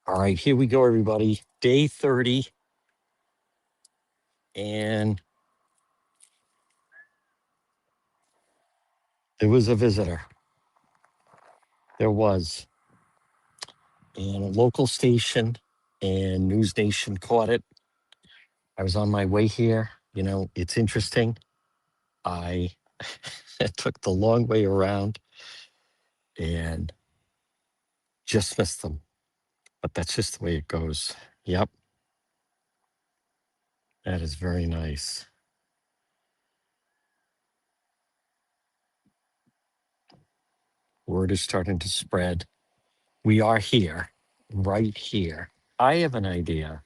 All right, here we go, everybody. Day 30. And there was a visitor. There was. And a local station and News Nation caught it. I was on my way here. You know, it's interesting. I took the long way around and just missed them. But that's just the way it goes. Yep. That is very nice. Word is starting to spread. We are here, right here. I have an idea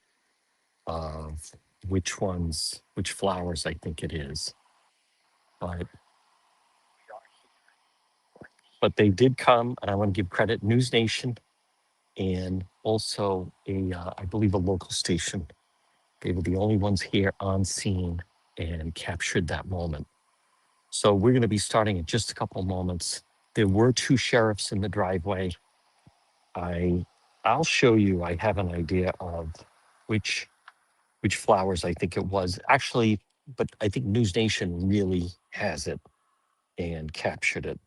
of which flowers I think it is. But they did come, and I want to give credit News Nation and also I believe a local station. They were the only ones here on scene and captured that moment. So we're going to be starting in just a couple moments. There were two sheriffs in the driveway. I'll show you. I have an idea of which flowers I think it was actually, but I think News Nation really has it and captured it.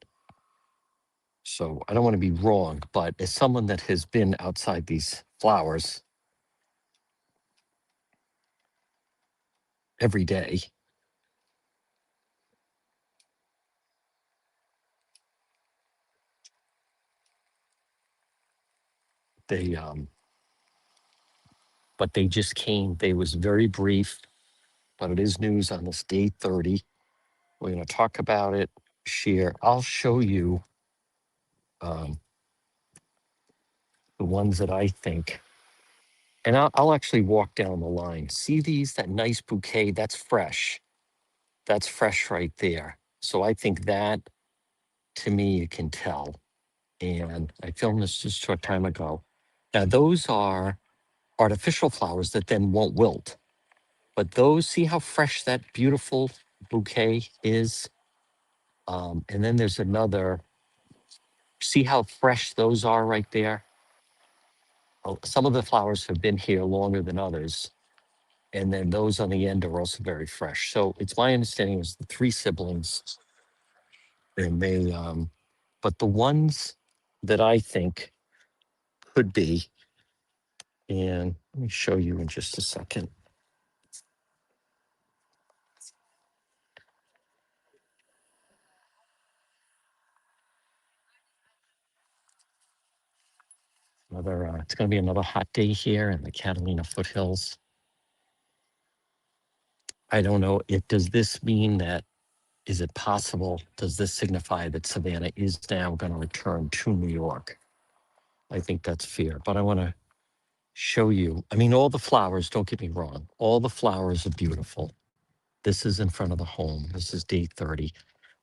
So I don't want to be wrong, but as someone that has been outside these flowers every day, they but they just came. They was very brief, but it is news on this day 30. We're going to talk about it, share. I'll show you the ones that I think, and I'll actually walk down the line. See these, that nice bouquet? That's fresh. That's fresh right there. So I think that, to me, you can tell. And I filmed this just a short time ago. Now, those are artificial flowers that then won't wilt. But those, see how fresh that beautiful bouquet is? And then there's another, see how fresh those are right there? Oh, some of the flowers have been here longer than others. And then those on the end are also very fresh. So it's my understanding it was the three siblings. And they, but the ones that I think could be, and let me show you in just a second. It's going to be another hot day here in the Catalina foothills. I don't know. Does this mean that, is it possible? Does this signify that Savanna is now going to return to New York? I think that's fair, but I want to show you. I mean, all the flowers, don't get me wrong, all the flowers are beautiful. This is in front of the home. This is day 30.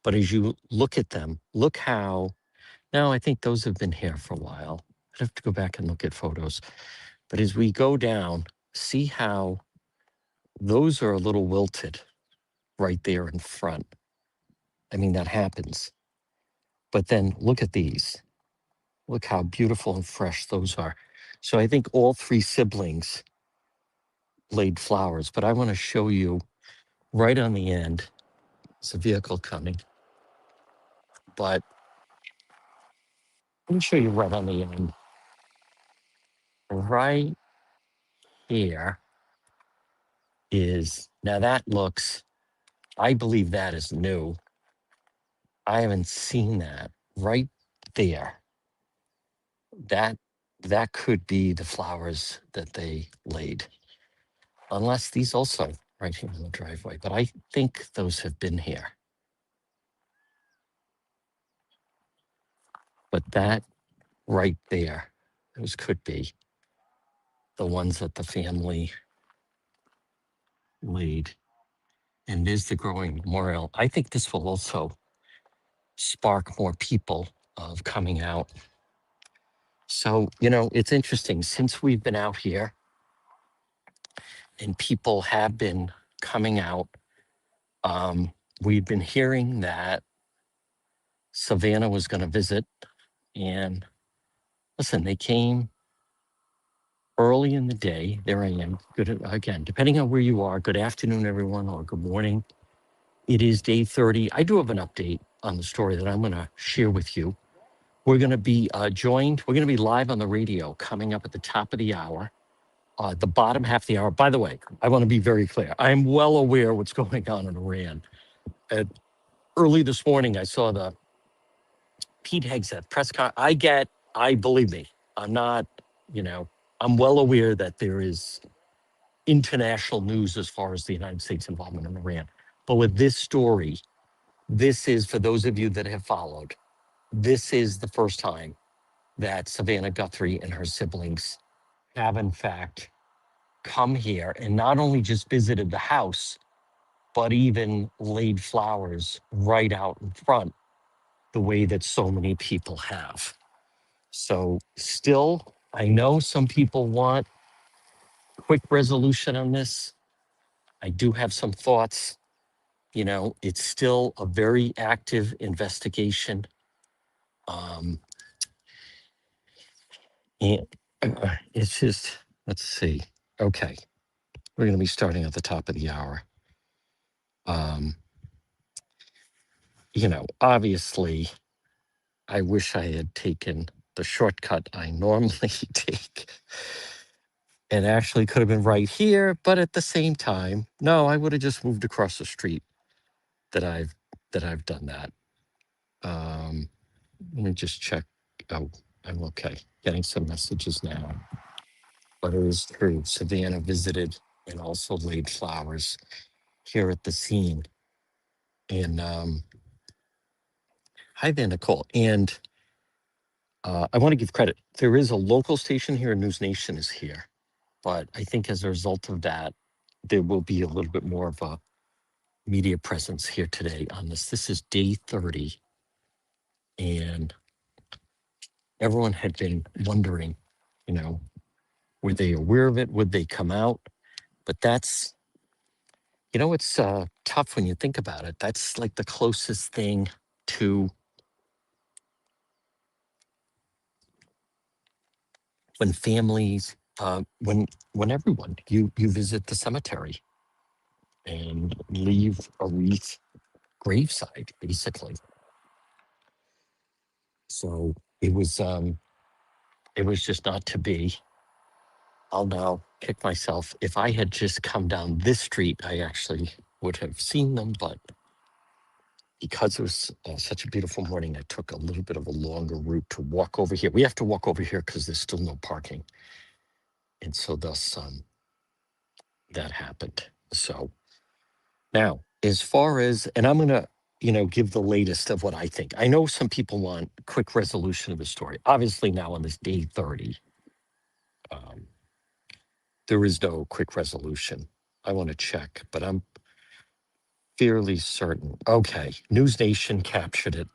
But as you look at them, look how, now I think those have been here for a while. I'd have to go back and look at photos. But as we go down, see how those are a little wilted right there in front. I mean, that happens. But then look at these. Look how beautiful and fresh those are. So I think all three siblings laid flowers, but I want to show you right on the end. It's a vehicle coming, but let me show you right on the end. Right here is, now that looks, I believe that is new. I haven't seen that right there. That could be the flowers that they laid. Unless these also right here in the driveway, but I think those have been here. But that right there, those could be the ones that the family laid. And there's the growing memorial. I think this will also spark more people of coming out. So, you know, it's interesting. Since we've been out here and people have been coming out, we've been hearing that Savanna was going to visit. And listen, they came early in the day. There I am. Good again, depending on where you are. Good afternoon, everyone, or good morning. It is day 30. I do have an update on the story that I'm going to share with you. We're going to be joined. We're going to be live on the radio coming up at the top of the hour, the bottom half of the hour. By the way, I want to be very clear. I'm well aware what's going on in Iran. Early this morning, I saw the Pete Hegseth press con. Believe me, I'm not, I'm well aware that there is international news as far as the United States involvement in Iran. But with this story, this is, for those of you that have followed, this is the first time that Savanna Guthrie and her siblings have, in fact, come here and not only just visited the house, but even laid flowers right out in front, the way that so many people have. So still, I know some people want quick resolution on this. I do have some thoughts. It's still a very active investigation. And it's just, let's see. Okay. We're going to be starting at the top of the hour. Obviously, I wish I had taken the shortcut I normally take and actually could have been right here. But at the same time, no, I would have just moved across the street that I've done that. Let me just check. Oh, I'm okay. Getting some messages now. But it is true. Savannah visited and also laid flowers here at the scene. And hi there, Nicole. And I want to give credit. There is a local station here, News Nation is here. But I think as a result of that, there will be a little bit more of a media presence here today on this. This is day 30. And everyone had been wondering, were they aware of it? Would they come out? But that's, it's tough when you think about it. That's like the closest thing to when families, when everyone, you visit the cemetery and leave a wreath graveside, basically. So it was just not to be. I'll now kick myself. If I had just come down this street, I actually would have seen them, but because it was such a beautiful morning, I took a little bit of a longer route to walk over here. We have to walk over here because there's still no parking. And so thus that happened. So now, as far as, and I'm going to, give the latest of what I think. I know some people want quick resolution of the story. Obviously now on this day 30, there is no quick resolution. I want to check, but I'm fairly certain. Okay, News Nation captured it.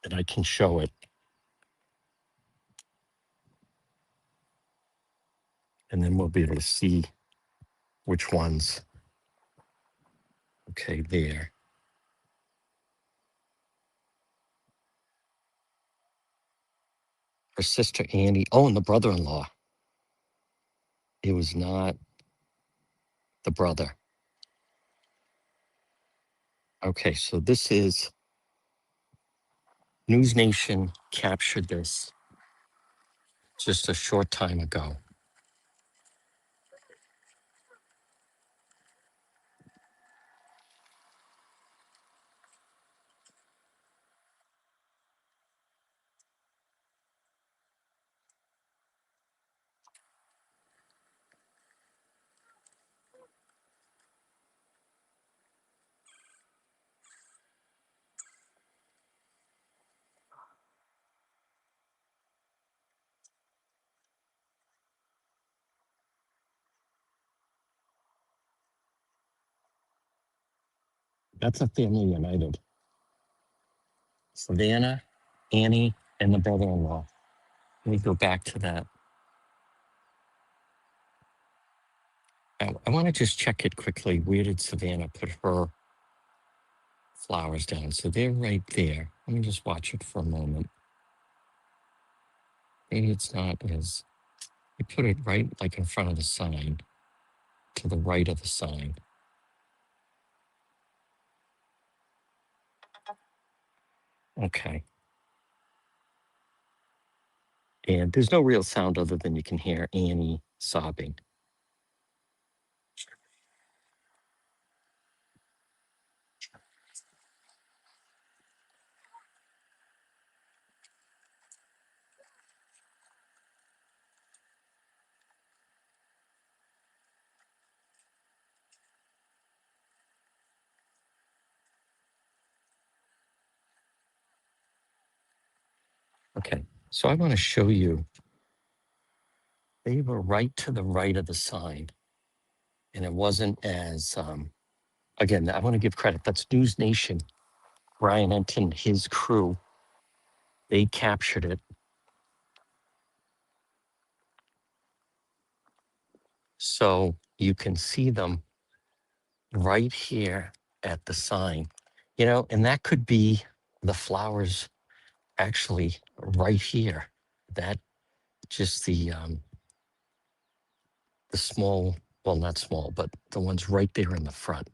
And I can show it. And then we'll be able to see which ones. Okay, there. Her sister Annie. Oh, and the brother-in-law. It was not the brother. Okay, so this is News Nation captured this just a short time ago. That's a family united. Savannah, Annie, and the brother-in-law. Let me go back to that. Now, I want to just check it quickly. Where did Savannah put her flowers down? So they're right there. Let me just watch it for a moment. maybe it's not as, you put it right like in front of the sign, to the right of the sign. Okay. And there's no real sound other than you can hear Annie sobbing. Okay, so I want to show you, they were right to the right of the sign. And it wasn't as, again, I want to give credit. That's News Nation. Brian Enton, his crew, they captured it. So you can see them right here at the sign, and that could be the flowers actually right here. That just the small, well, not small, but the ones right there in the front.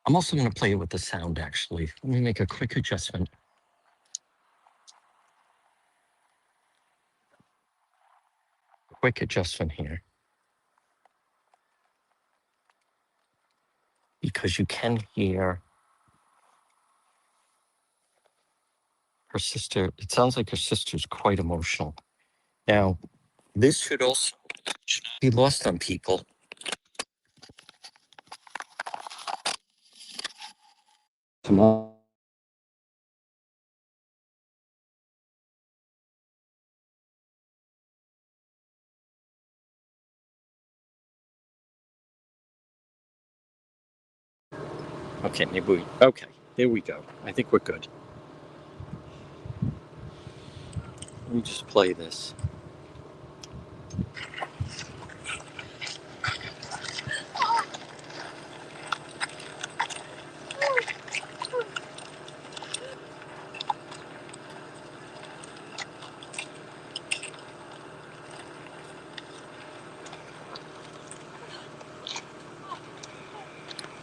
I'm also going to play it with the sound, actually. Let me make a quick adjustment. Quick adjustment here. Because you can hear her sister. It sounds like her sister's quite emotional. Now, this should also should not be lost on people. Tomorrow. Okay, okay, there we go. I think we're good. Let me just play this.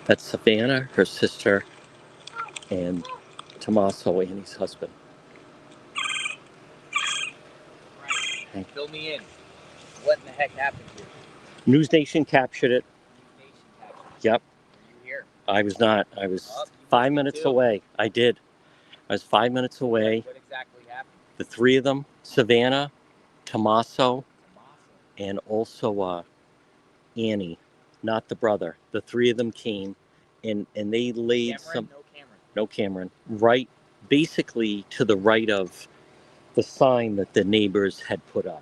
That's Savanna, her sister, and Tommaso, Annie's husband. Right. Fill me in. What in the heck happened here? News Nation captured it. News Nation captured it. Yep. Were you here? I was not. I was 5 minutes away. I did. I was 5 minutes away. What exactly happened? The three of them, Savanna, Tommaso, and also Annie, not the brother. The three of them came, and they laid Cameron? No Cameron. Right, basically to the right of the sign that the neighbors had put up.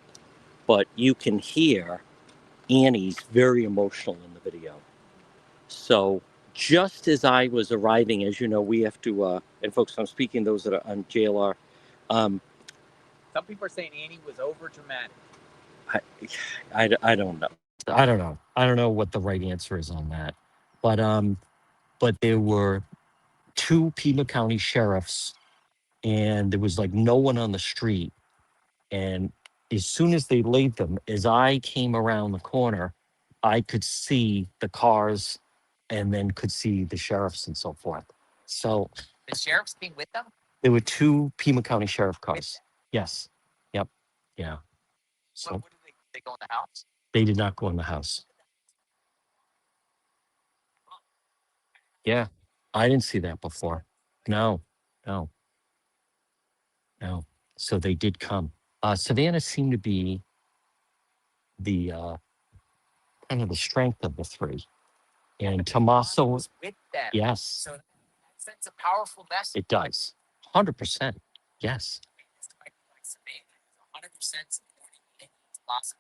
But you can hear Annie's very emotional in the video. So just as I was arriving, as you know, we have to, and folks, I'm speaking those that are on JLR. Some people are saying Annie was over dramatic. I don't know. I don't know what the right answer is on that. But there were two Pima County sheriffs, and there was like no one on the street. And as soon as they laid them, as I came around the corner, I could see the cars and then could see the sheriffs and so forth. So The sheriffs came with them? there were two Pima County sheriff cars. Yes. Yep. Yeah. So what did they go in the house? they did not go in the house. Yeah. I didn't see that before. No, no, no. So they did come. Savannah seemed to be the kind of the strength of the three. And Tommaso was with them. Yes. So that sends a powerful message. It does. 100%. Yes. It's like Savannah is 100% supporting Annie. It's possible.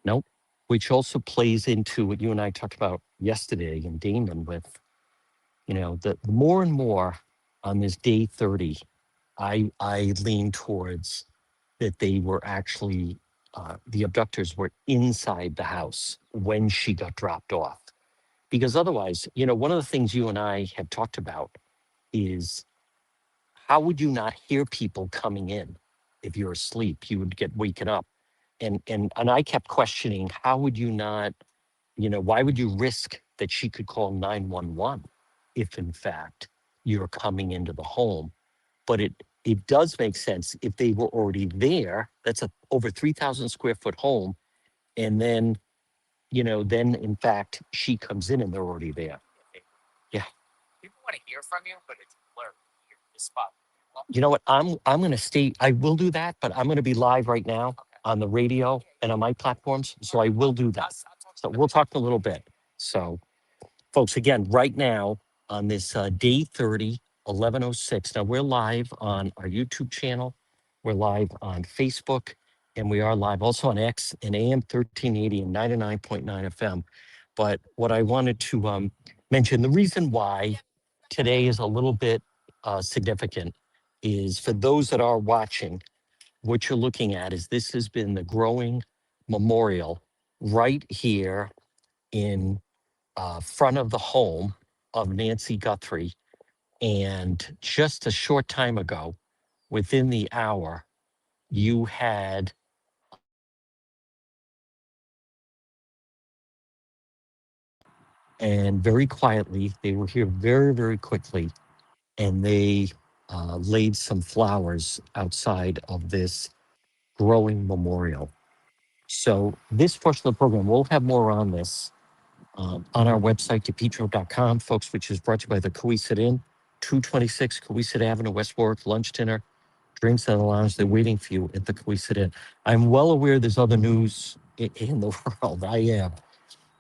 Nope. Which also plays into what you and I talked about yesterday in Damon with, the more and more on this day 30, I lean towards that they were actually, the abductors were inside the house when she got dropped off. Because otherwise, one of the things you and I have talked about is how would you not hear people coming in if you're asleep? You would get waken up. And I kept questioning, how would you not, why would you risk that she could call 911 if in fact you're coming into the home? But it does make sense if they were already there. That's a over 3,000 square foot home. And then, then in fact she comes in and they're already there. Yeah. People want to hear from you, but it's blurry here, this spot. You know what? I'm gonna stay. I will do that, but I'm gonna be live right now on the radio and on my platforms. So I will do that. So we'll talk in a little bit. So folks, again, right now on this day 30, 11:06. Now we're live on our YouTube channel. We're live on Facebook, and we are live also on X and AM 1380 and 99.9 FM. But what I wanted to mention, the reason why today is a little bit significant is for those that are watching, what you're looking at is this has been the growing memorial right here in front of the home of Nancy Guthrie. And just a short time ago, within the hour, you had and very quietly, they were here very, very quickly, and they laid some flowers outside of this growing memorial. So this portion of the program, we'll have more on this on our website, depetro.com, folks, which is brought to you by the Coesit Inn, 226 Coesit Avenue, West Warwick, lunch, dinner, drinks in the lounge. They're waiting for you at the Coesit Inn. I'm well aware there's other news in the world. I am.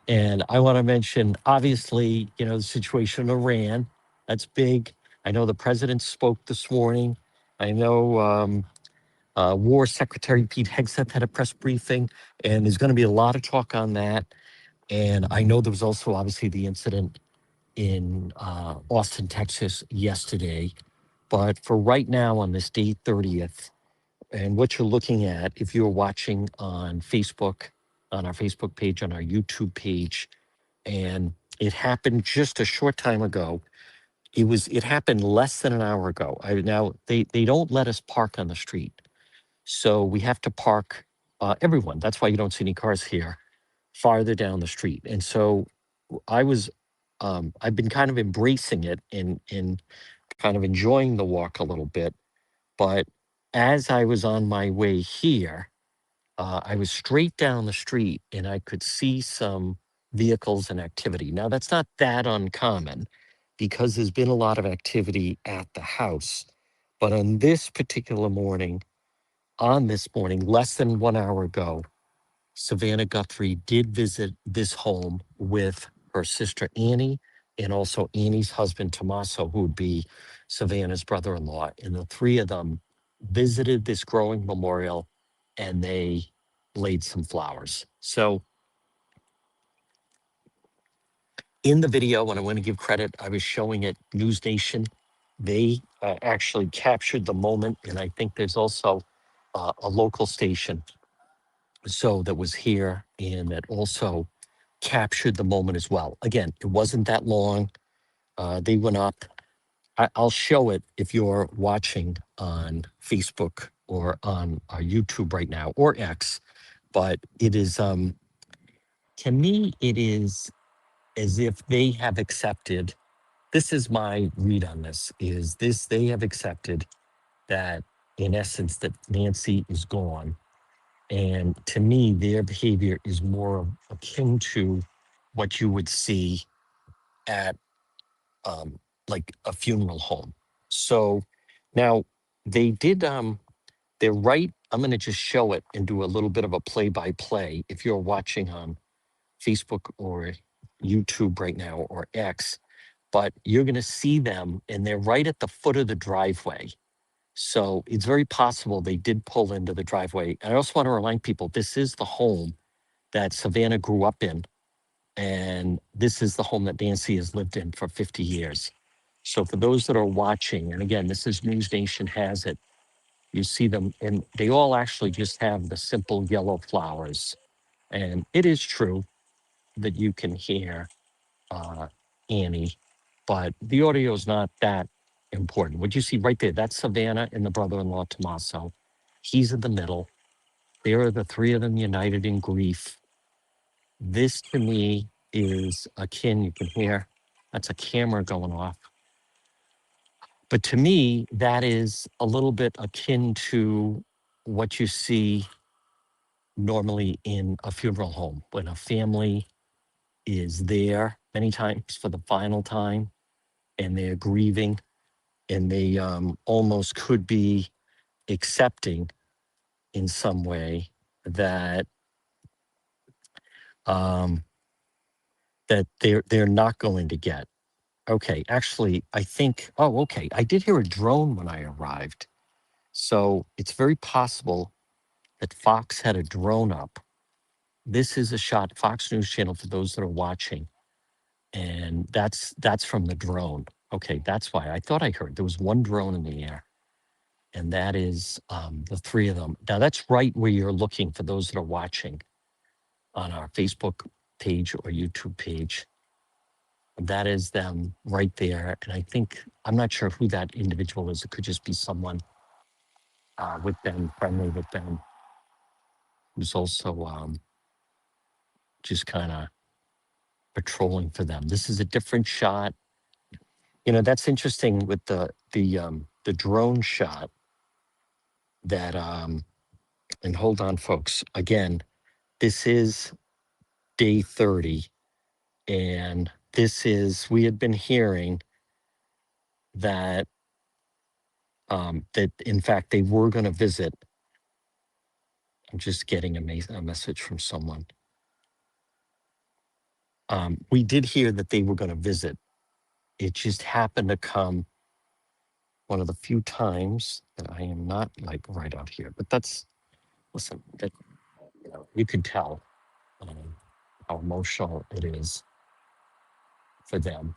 And I want to mention, obviously, the situation in Iran. That's big. I know the president spoke this morning. I know War Secretary Pete Hegseth had a press briefing, and there's going to be a lot of talk on that. And I know there was also obviously the incident in Austin, Texas yesterday. But for right now, on this day 30th, and what you're looking at, if you're watching on Facebook, on our Facebook page, on our YouTube page, and it happened just a short time ago. It happened less than an hour ago. Now they don't let us park on the street, so we have to park everyone. That's why you don't see any cars here farther down the street. And so I was I've been kind of embracing it and kind of enjoying the walk a little bit. But as I was on my way here, I was straight down the street and I could see some vehicles and activity. Now, that's not that uncommon because there's been a lot of activity at the house. But on this particular morning, less than 1 hour ago, Savanna Guthrie did visit this home with her sister Annie and also Annie's husband Tommaso, who would be Savannah's brother-in-law. And the three of them visited this growing memorial and they laid some flowers. So in the video, when I want to give credit, I was showing it News Nation. They actually captured the moment. And I think there's also a local station that was here and that also captured the moment as well. Again, it wasn't that long. They went up. I'll show it if you're watching on Facebook or on our YouTube right now or X. But it is, to me, it is as if they have accepted. This is my read on this. Is this they have accepted that, in essence, that Nancy is gone. And to me, their behavior is more akin to what you would see at like a funeral home. So now they did they're right. I'm going to just show it and do a little bit of a play by play. If you're watching on Facebook or YouTube right now or X, but you're going to see them and they're right at the foot of the driveway. So it's very possible they did pull into the driveway. And I also want to remind people this is the home that Savannah grew up in. And this is the home that Nancy has lived in for 50 years. So for those that are watching, and again, this is News Nation has it, you see them, and they all actually just have the simple yellow flowers. And it is true that you can hear uh, Annie, but the audio is not that important. What you see right there, that's Savannah and the brother-in-law Tommaso. He's in the middle. There are the three of them united in grief. This to me is akin, you can hear that's a camera going off. But to me, that is a little bit akin to what you see normally in a funeral home when a family is there many times for the final time and they're grieving and they almost could be accepting in some way that um, that they're not going to get. Okay, actually, I think. Oh, okay. I did hear a drone when I arrived, so it's very possible that Fox had a drone up. This is a shot, Fox News Channel, for those that are watching, and that's from the drone. Okay, that's why I thought I heard there was one drone in the air, and that is the three of them. Now that's right where you're looking for those that are watching on our Facebook page or YouTube page. That is them right there, and I think I'm not sure who that individual is. It could just be someone with them, friendly with them, who's also just kind of patrolling for them. This is a different shot. You know, that's interesting with the drone shot that and hold on folks. Again, this is day 30 and this is we had been hearing that that in fact they were going to visit. I'm just getting a message from someone. We did hear that they were going to visit. It just happened to come one of the few times that I am not like right out here. But that's listen, that you can tell how emotional it is for them.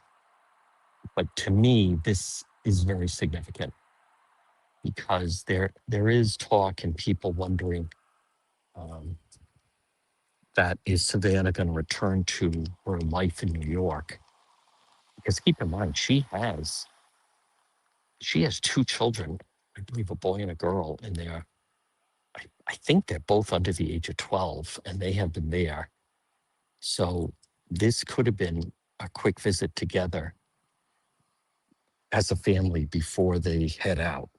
But to me, this is very significant because there is talk and people wondering um, that is Savannah going to return to her life in New York? Because keep in mind, she has two children, I believe a boy and a girl, and I think they're both under the age of 12 and they have been there. So this could have been a quick visit together as a family before they head out.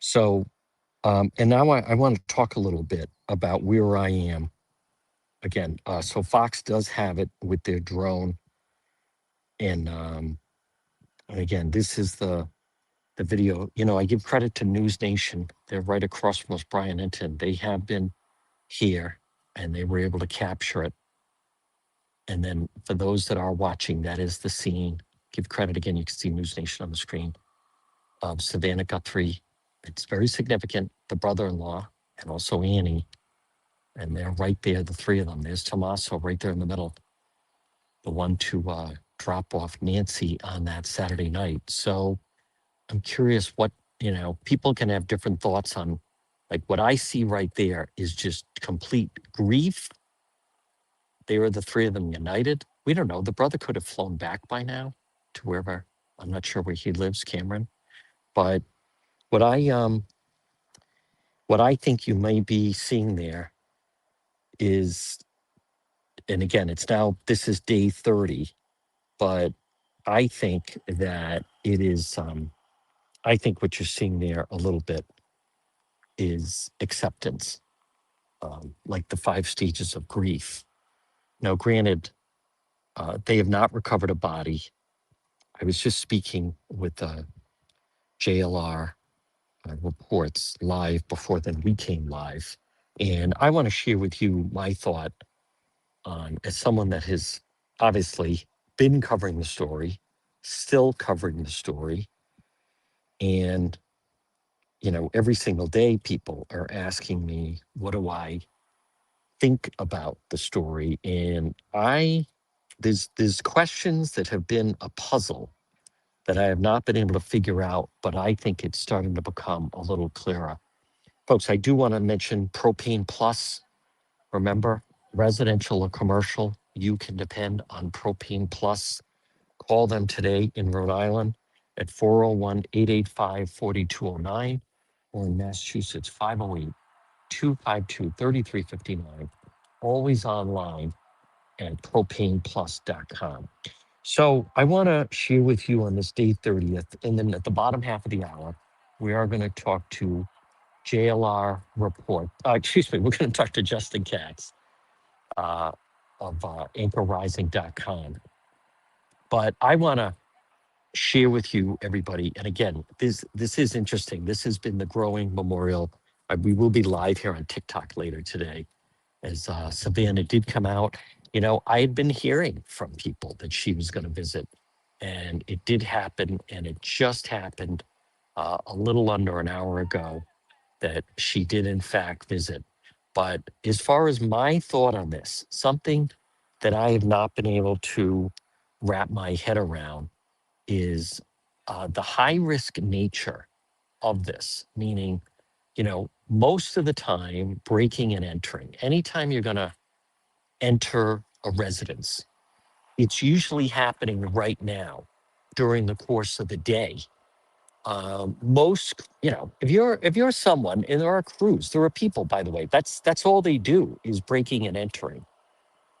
So, and now I want to talk a little bit about where I am. Again, so Fox does have it with their drone. And again, this is the video. You know, I give credit to News Nation. They're right across from us, Brian Enton. They have been here and they were able to capture it. And then for those that are watching, that is the scene. Give credit again. You can see News Nation on the screen of Savanna Guthrie. It's very significant. The brother-in-law and also Annie. And they're right there, the three of them. There's Tommaso right there in the middle, the one to drop off Nancy on that Saturday night. So I'm curious what, you know, people can have different thoughts on, like what I see right there is just complete grief. They were the three of them united. We don't know. The brother could have flown back by now to wherever. I'm not sure where he lives, Cameron. But what I think you may be seeing there is, and again, it's now this is day 30, but I think that it is I think what you're seeing there a little bit is acceptance, like the 5 stages of grief. Now, granted, they have not recovered a body. I was just speaking with JLR reports live before then we came live. And I want to share with you my thought on, as someone that has obviously been covering the story, still covering the story. And, you know, every single day people are asking me, what do I think about the story? And there's questions that have been a puzzle that I have not been able to figure out, but I think it's starting to become a little clearer. Folks, I do want to mention Propane Plus. Remember, residential or commercial, you can depend on Propane Plus. Call them today in Rhode Island at 401-885-4209 or in Massachusetts 508-252-3359. Always online at propaneplus.com. So I want to share with you on this day 30th, and then at the bottom half of the hour, we are going to talk to JLR report. Excuse me, we're going to talk to Justin Katz uh, of anchorrising.com. But I want to share with you, everybody, and again, this is interesting. This has been the growing memorial. We will be live here on TikTok later today as Savanna did come out. You know, I had been hearing from people that she was going to visit, and it did happen, and it just happened a little under an hour ago that she did in fact visit. But as far as my thought on this, something that I have not been able to wrap my head around is the high risk nature of this, meaning, you know, most of the time, breaking and entering, anytime you're going to enter a residence, it's usually happening right now during the course of the day. Most, you know, if you're someone, and there are crews, there are people, by the way, that's all they do is breaking and entering.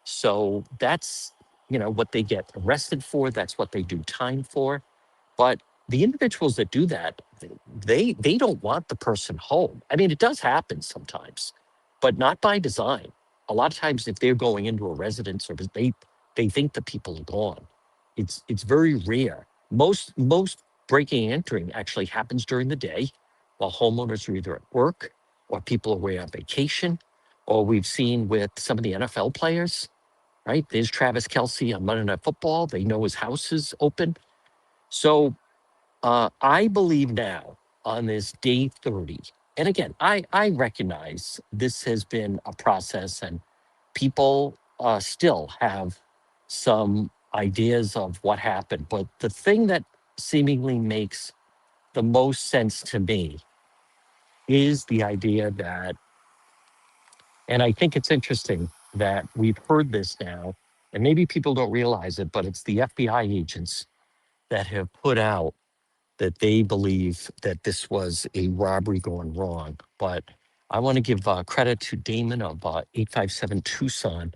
So that's, you know, what they get arrested for. That's what they do time for. But the individuals that do that, they don't want the person home. I mean, it does happen sometimes, but not by design. A lot of times, if they're going into a residence or they think the people are gone, it's very rare. Most breaking and entering actually happens during the day, while homeowners are either at work or people are away on vacation, or we've seen with some of the NFL players. Right, there's Travis Kelsey on Monday Night Football. They know his house is open. So I believe now on this day 30, and again, I recognize this has been a process and people still have some ideas of what happened. But the thing that seemingly makes the most sense to me is the idea that, and I think it's interesting that we've heard this now, and maybe people don't realize it, but it's the FBI agents that have put out that they believe that this was a robbery gone wrong. But I want to give credit to Damon of 857 Tucson,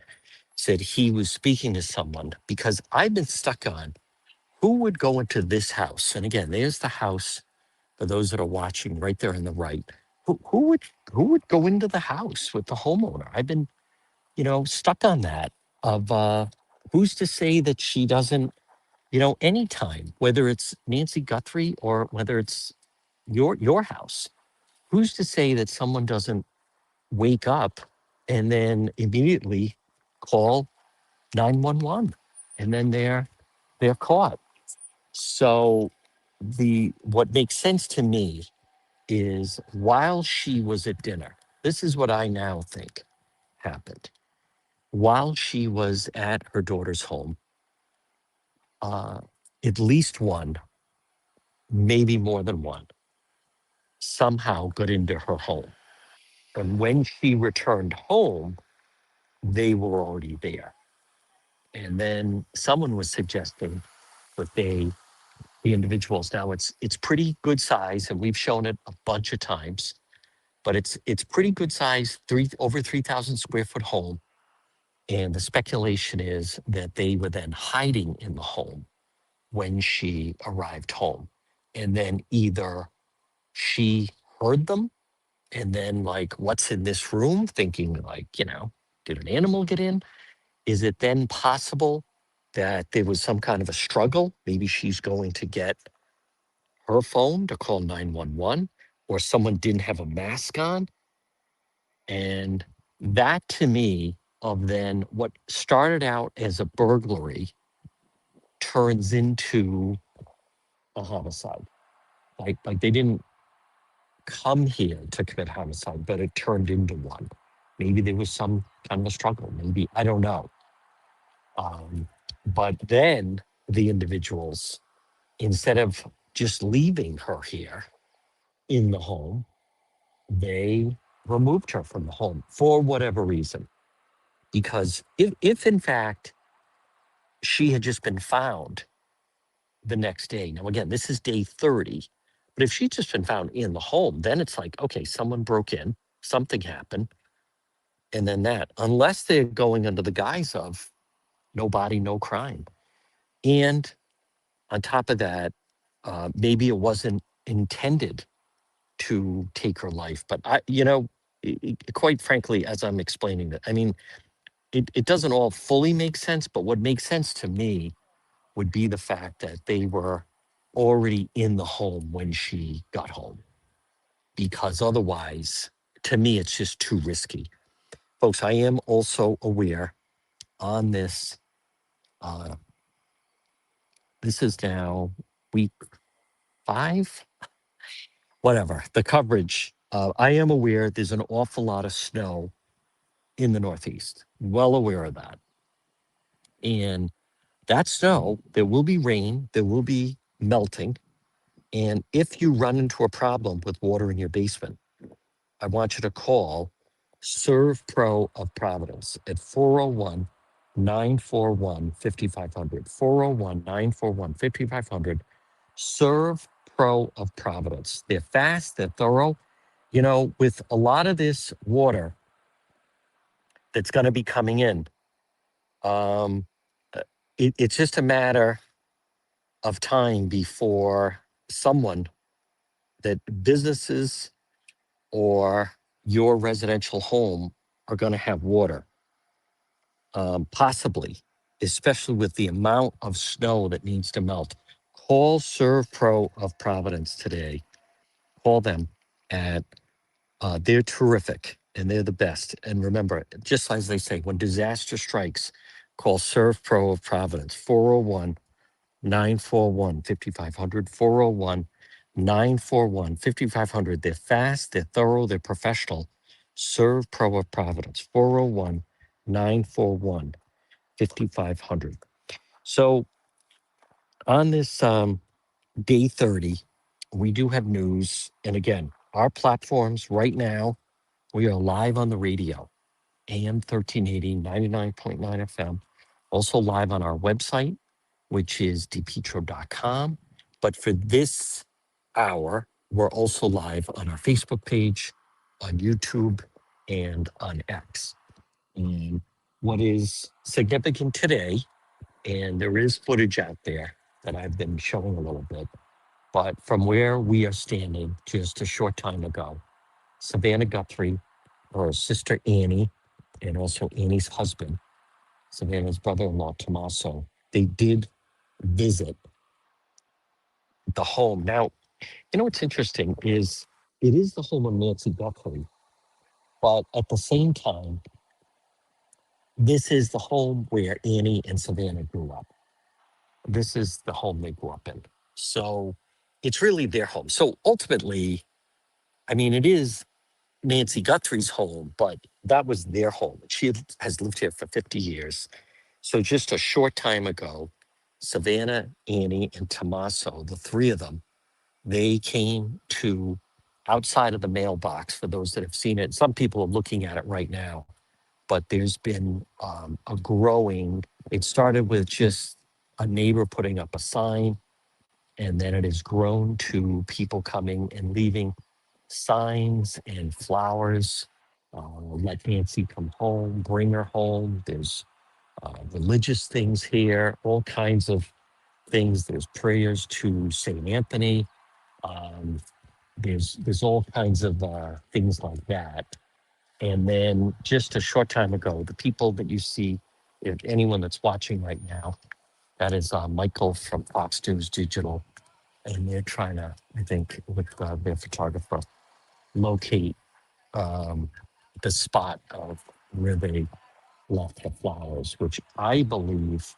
said he was speaking to someone because I've been stuck on who would go into this house. And again, there's the house for those that are watching right there on the right. Who would go into the house with the homeowner? I've been, you know, stuck on that of who's to say that she doesn't, you know, anytime, whether it's Nancy Guthrie or whether it's your house, who's to say that someone doesn't wake up and then immediately call 911 and then they're caught. So the what makes sense to me is while she was at dinner, this is what I now think happened. While she was at her daughter's home, uh, at least one, maybe more than one, somehow got into her home. And when she returned home, they were already there. And then someone was suggesting that the individuals, now it's pretty good size, and we've shown it a bunch of times, but it's pretty good size, over 3,000 square foot home. And the speculation is that they were then hiding in the home when she arrived home. And then either she heard them and then like, what's in this room? Thinking like, you know, did an animal get in? Is it then possible that there was some kind of a struggle? Maybe she's going to get her phone to call 911, or someone didn't have a mask on. And that to me, of then what started out as a burglary turns into a homicide. Like they didn't come here to commit homicide, but it turned into one. Maybe there was some kind of a struggle. Maybe, I don't know. Um, but then the individuals, instead of just leaving her here in the home, they removed her from the home for whatever reason. Because if in fact she had just been found the next day. Now, again, this is day 30. But if she'd just been found in the home, then it's like, okay, someone broke in, something happened, and then that, unless they're going under the guise of no body, no crime. And on top of that, maybe it wasn't intended to take her life. But quite frankly, as I'm explaining that, I mean, it doesn't all fully make sense, but what makes sense to me would be the fact that they were already in the home when she got home. Because otherwise, to me, it's just too risky. Folks, I am also aware on this, uh, this is now week 5, whatever, the coverage. I am aware there's an awful lot of snow in the Northeast. Well aware of that. And that snow, there will be rain, there will be melting. And if you run into a problem with water in your basement, I want you to call Serve Pro of Providence at 401 941 5500. 401 941 5500. Serve Pro of Providence. They're fast, they're thorough. You know, with a lot of this water that's going to be coming in, um, it's just a matter of time before someone that businesses or your residential home are going to have water, possibly, especially with the amount of snow that needs to melt. Call Serve Pro of Providence today. Call them at, they're terrific and they're the best. And remember, just as they say, when disaster strikes, call Serve Pro of Providence, 401 941 5500, 401 941 5500. They're fast, they're thorough, they're professional. Serve Pro of Providence, 401 941 5500. So on this day 30, we do have news. And again, our platforms right now, we are live on the radio, AM 1380, 99.9 FM. Also live on our website, which is depetro.com. But for this hour, we're also live on our Facebook page, on YouTube, and on X. And what is significant today, and there is footage out there that I've been showing a little bit, but from where we are standing just a short time ago, Savanna Guthrie, her sister Annie, and also Annie's husband, Savannah's brother-in-law, Tommaso, they did visit the home. Now, you know what's interesting is it is the home of Nancy Guthrie, but at the same time, this is the home where Annie and Savannah grew up. This is the home they grew up in. So it's really their home. So ultimately, I mean, it is Nancy Guthrie's home, but that was their home. Has lived here for 50 years. So just a short time ago, Savannah, Annie, and Tommaso, the three of them, they came to outside of the mailbox for those that have seen it. Some people are looking at it right now, but there's been a growing, it started with just a neighbor putting up a sign, and then it has grown to people coming and leaving signs and flowers. Let Nancy come home, bring her home. There's religious things here, all kinds of things. There's prayers to St. Anthony. Um, there's all kinds of things like that. And then just a short time ago, the people that you see, if anyone that's watching right now, that is Michael from Fox News Digital, and they're trying to, I think, with their photographer, locate the spot of where they left the flowers, which I believe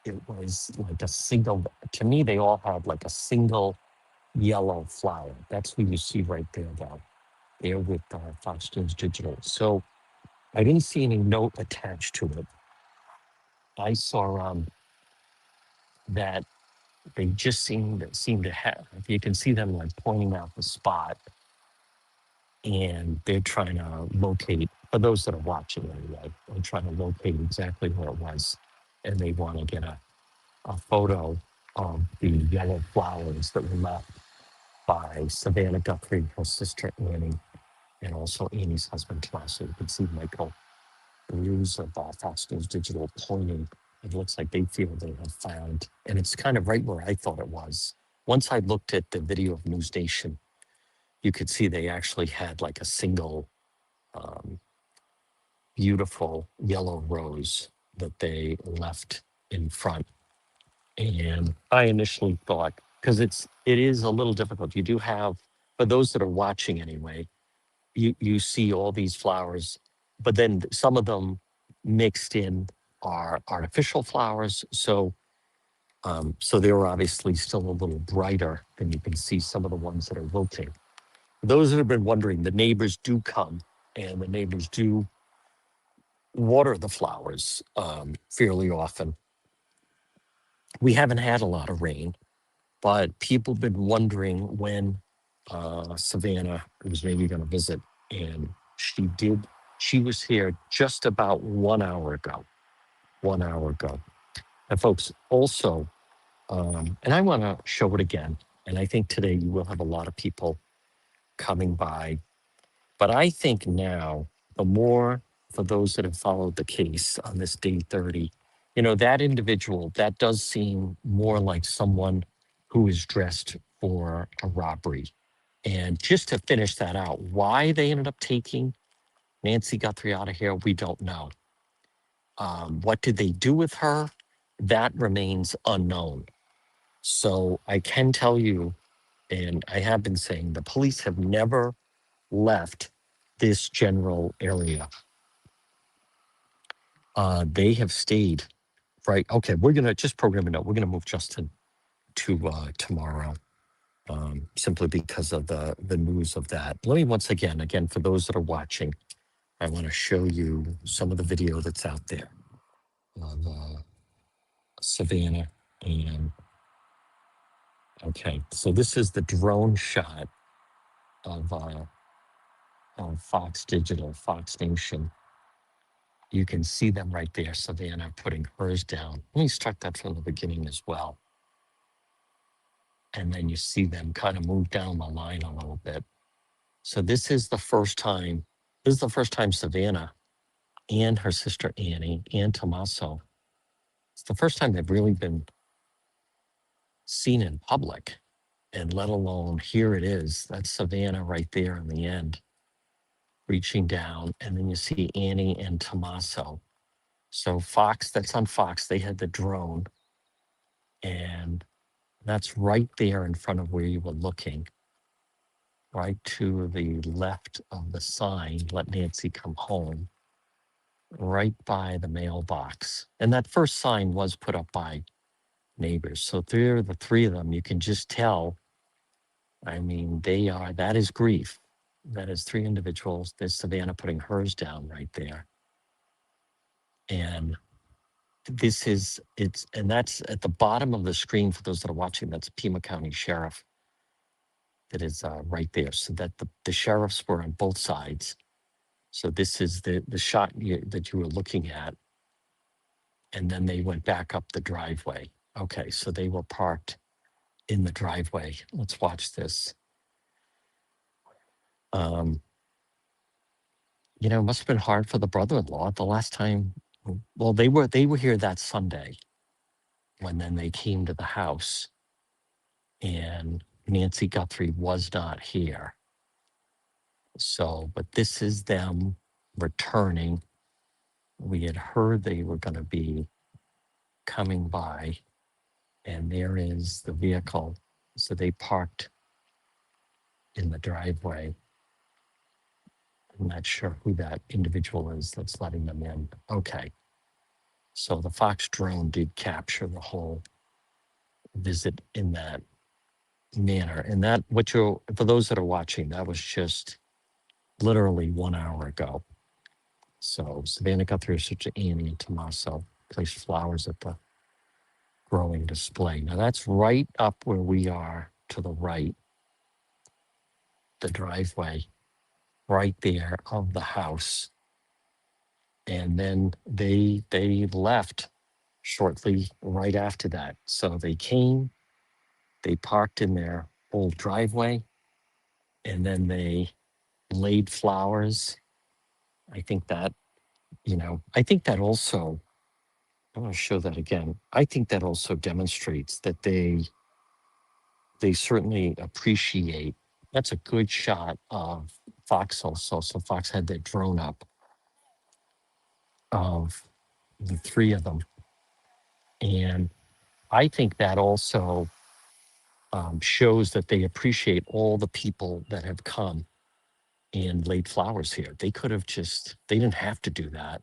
it was like a single, to me, they all had like a single yellow flower. That's who you see right there, though. There with Fox News Digital. So I didn't see any note attached to it. I saw that they just seem to have. You can see them like pointing out the spot, and they're trying to locate. For those that are watching anyway, they're trying to locate exactly where it was, and they want to get a a photo of the yellow flowers that were left by Savanna Guthrie, her sister Annie, and also Annie's husband Tommaso. You can see Michael News of Fox News Digital pointing. It looks like they feel they have found, and it's kind of right where I thought it was. Once I looked at the video of News Nation, you could see they actually had like a single um, beautiful yellow rose that they left in front. And I initially thought, because it is a little difficult. You do have, for those that are watching anyway, you see all these flowers, but then some of them mixed in are artificial flowers. So they were obviously still a little brighter than you can see some of the ones that are wilting. Those that have been wondering, the neighbors do come and the neighbors do water the flowers fairly often. We haven't had a lot of rain, but people have been wondering when Savannah was maybe going to visit, and she did. She was here just about 1 hour ago. 1 hour ago, and folks also, and I want to show it again. And I think today you will have a lot of people coming by. But I think now, the more for those that have followed the case on this day 30, that individual, that does seem more like someone who is dressed for a robbery. And just to finish that out, why they ended up taking Nancy Guthrie out of here, we don't know. What did they do with her? That remains unknown. So I can tell you, and I have been saying, the police have never left this general area. They have stayed right. Okay, we're gonna just program it out. We're gonna move Justin to tomorrow, simply because of the news of that. Let me once again for those that are watching, I want to show you some of the video that's out there of Savannah. And okay, so this is the drone shot of Fox Digital, Fox Nation. You can see them right there, Savannah putting hers down. Let me start that from the beginning as well. And then you see them kind of move down the line a little bit. So this is the first time Savannah and her sister Annie and Tommaso, it's the first time they've really been seen in public, and let alone here it is. That's Savannah right there in the end, reaching down. And then you see Annie and Tommaso. So Fox, that's on Fox. They had the drone, and that's right there in front of where you were looking, right to the left of the sign, Let Nancy Come Home, right by the mailbox. And that first sign was put up by neighbors. So there, the three of them, you can just tell. I mean, that is grief. That is three individuals. There's Savannah putting hers down right there. And and that's at the bottom of the screen for those that are watching. That's Pima County Sheriff. That is right there. So that the sheriffs were on both sides. So this is the shot that you were looking at. And then they went back up the driveway. Okay, so they were parked in the driveway. Let's watch this. It must have been hard for the brother-in-law the last time. Well, they were here that Sunday when then they came to the house, and Nancy Guthrie was not here. So, but this is them returning. We had heard they were going to be coming by, and there is the vehicle. So they parked in the driveway. I'm not sure who that individual is that's letting them in. Okay. So the Fox drone did capture the whole visit in that manner. And that, for those that are watching, that was just literally 1 hour ago. So Savanna Guthrie, such Annie and Tommaso placed flowers at the growing display. Now that's right up where we are to the right, the driveway, right there of the house. And then they left shortly right after that. So they came, they parked in their old driveway, and then they laid flowers. I think that, I think that also, I want to show that again. I think that also demonstrates that they certainly appreciate. That's a good shot of Fox also. So Fox had that drone up of the three of them. And I think that also shows that they appreciate all the people that have come and laid flowers here. They could have they didn't have to do that.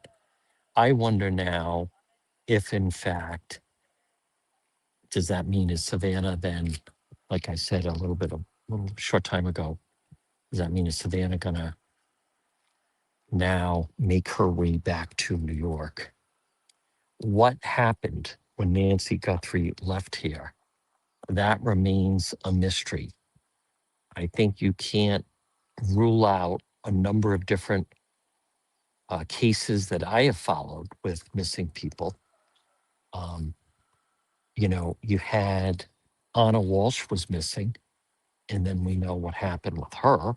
I wonder now if, in fact, does that mean is Savanna then, like I said a little short time ago, does that mean is Savanna gonna now make her way back to New York? What happened when Nancy Guthrie left here? That remains a mystery. I think you can't rule out a number of different cases that I have followed with missing people. Um, you had Anna Walsh was missing, and then we know what happened with her,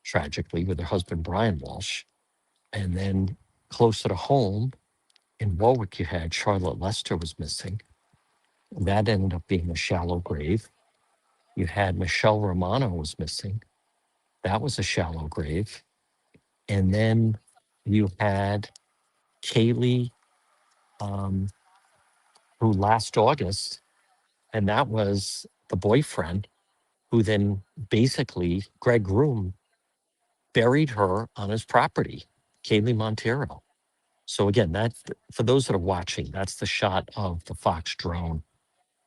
tragically, with her husband, Brian Walsh. And then closer to home in Warwick, you had Charlotte Lester was missing. That ended up being a shallow grave. You had Michelle Romano was missing. That was a shallow grave. And then you had Kaylee, um, who last August, and that was the boyfriend who then basically, Greg Groom, buried her on his property, Kaylee Montero. So again, that for those that are watching, that's the shot of the Fox drone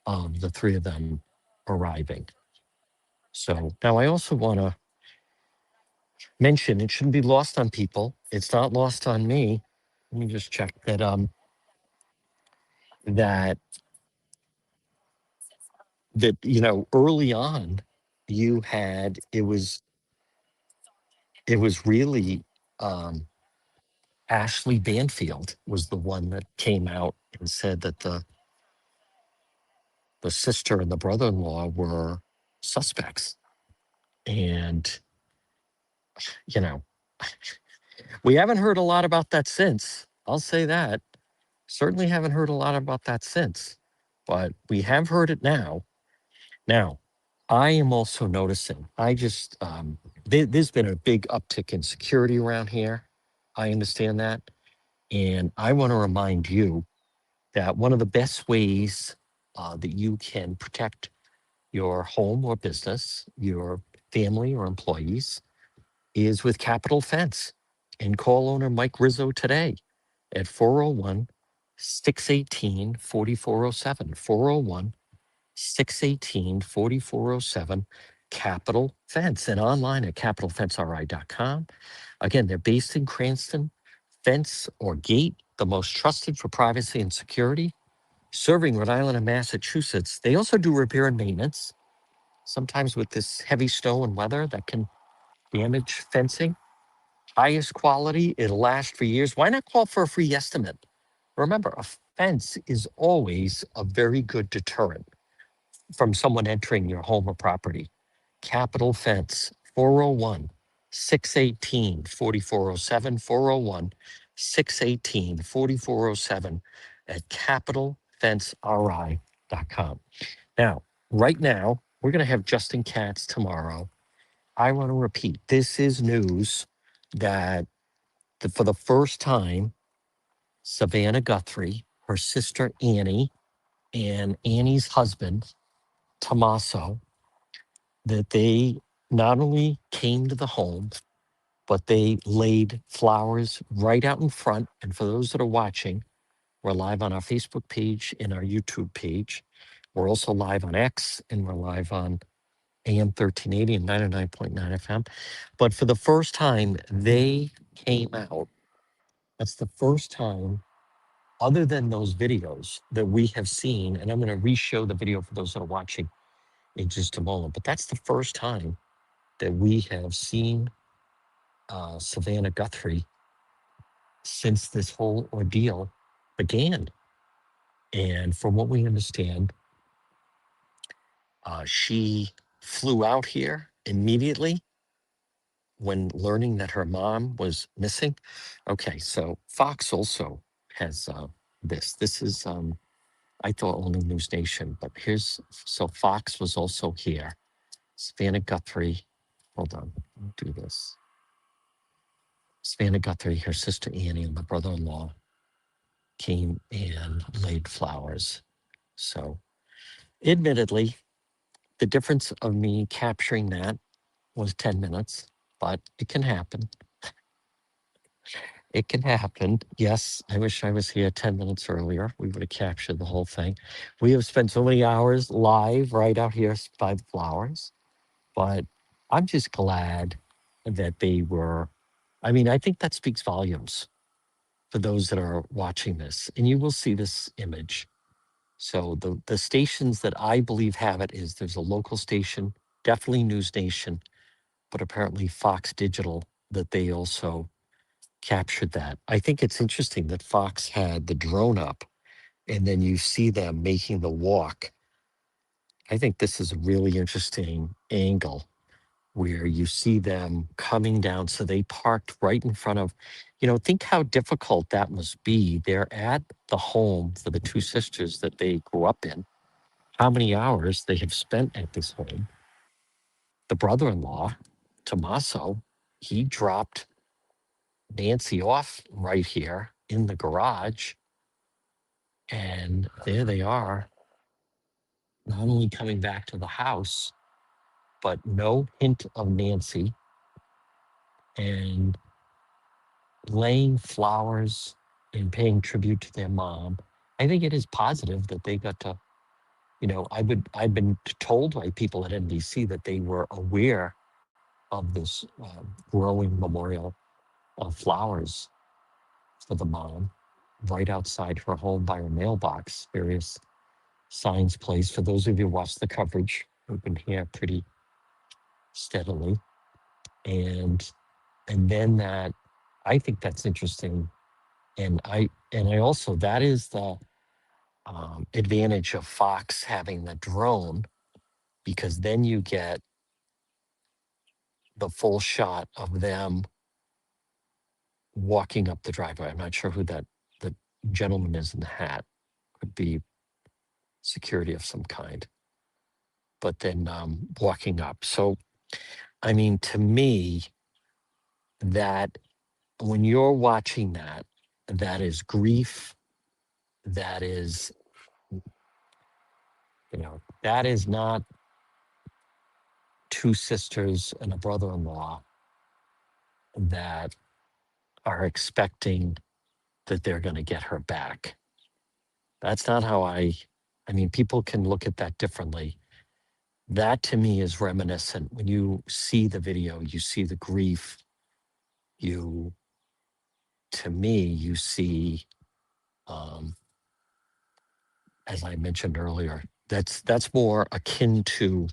of the three of them arriving. So now I also want to mention it shouldn't be lost on people. It's not lost on me. Let me just check that early on you had it was really Ashley Banfield was the one that came out and said that the sister and the brother-in-law were suspects. And you know we haven't heard a lot about that since. I'll say that. Certainly haven't heard a lot about that since, but we have heard it now. Now, I am also noticing, there's been a big uptick in security around here. I understand that. And I want to remind you that one of the best ways that you can protect your home or business, your family or employees, is with Capital Fence. And call owner Mike Rizzo today at 401 618 4407. 401 618 4407. Capital Fence, and online at capitalfenceri.com. Again, they're based in Cranston. Fence or gate, the most trusted for privacy and security, serving Rhode Island and Massachusetts. They also do repair and maintenance. Sometimes with this heavy snow and weather that can damage fencing. Highest quality, it'll last for years. Why not call for a free estimate? Remember, a fence is always a very good deterrent from someone entering your home or property. Capital Fence, 401 618 4407, 401 618 4407 at capitalfenceri.com. Now, right now, we're going to have Justin Katz tomorrow. I want to repeat, this is news that for the first time, Savanna Guthrie, her sister Annie, and Annie's husband, Tommaso, that they not only came to the home, but they laid flowers right out in front. And for those that are watching, we're live on our Facebook page and our YouTube page. We're also live on X, and we're live on AM 1380 and 99.9 FM. But for the first time, they came out. That's the first time, other than those videos that we have seen. And I'm going to re-show the video for those that are watching in just a moment. But that's the first time that we have seen Savanna Guthrie since this whole ordeal began. And from what we understand, she flew out here immediately when learning that her mom was missing. Okay, so Fox also has this. This is, I thought only News Nation, but here's, so Fox was also here. Savanna Guthrie, hold on, I'll do this. Savanna Guthrie, her sister Annie, and the brother-in-law came and laid flowers. So, admittedly, the difference of me capturing that was 10 minutes, but it can happen. It can happen. Yes, I wish I was here 10 minutes earlier. We would have captured the whole thing. We have spent so many hours live right out here by the flowers, but I'm just glad that they were. I mean, I think that speaks volumes for those that are watching this, and you will see this image. So the stations that I believe have it is there's a local station, definitely News Nation, but apparently Fox Digital that they also captured that. I think it's interesting that Fox had the drone up and then you see them making the walk. I think this is a really interesting angle where you see them coming down. So they parked right in front of, think how difficult that must be. They're at the home for the two sisters that they grew up in. How many hours they have spent at this home. The brother in law, Tommaso, he dropped Nancy off right here in the garage. And there they are, not only coming back to the house, but no hint of Nancy and laying flowers and paying tribute to their mom. I think it is positive that they got to, I've been told by people at NBC that they were aware of this growing memorial of flowers for the mom right outside her home by her mailbox. Various signs placed. For those of you who watch the coverage, we've been here pretty steadily. And then that, I think that's interesting. And I also, that is the advantage of Fox having the drone, because then you get the full shot of them walking up the driveway. I'm not sure who the gentleman is in the hat. Could be security of some kind. But then walking up. So, I mean, to me, that when you're watching that, that is grief. That is, that is not two sisters and a brother-in-law that are expecting that they're going to get her back. That's not how I mean, people can look at that differently. That to me is reminiscent. When you see the video, you see the grief. To me, you see, as I mentioned earlier, that's more akin to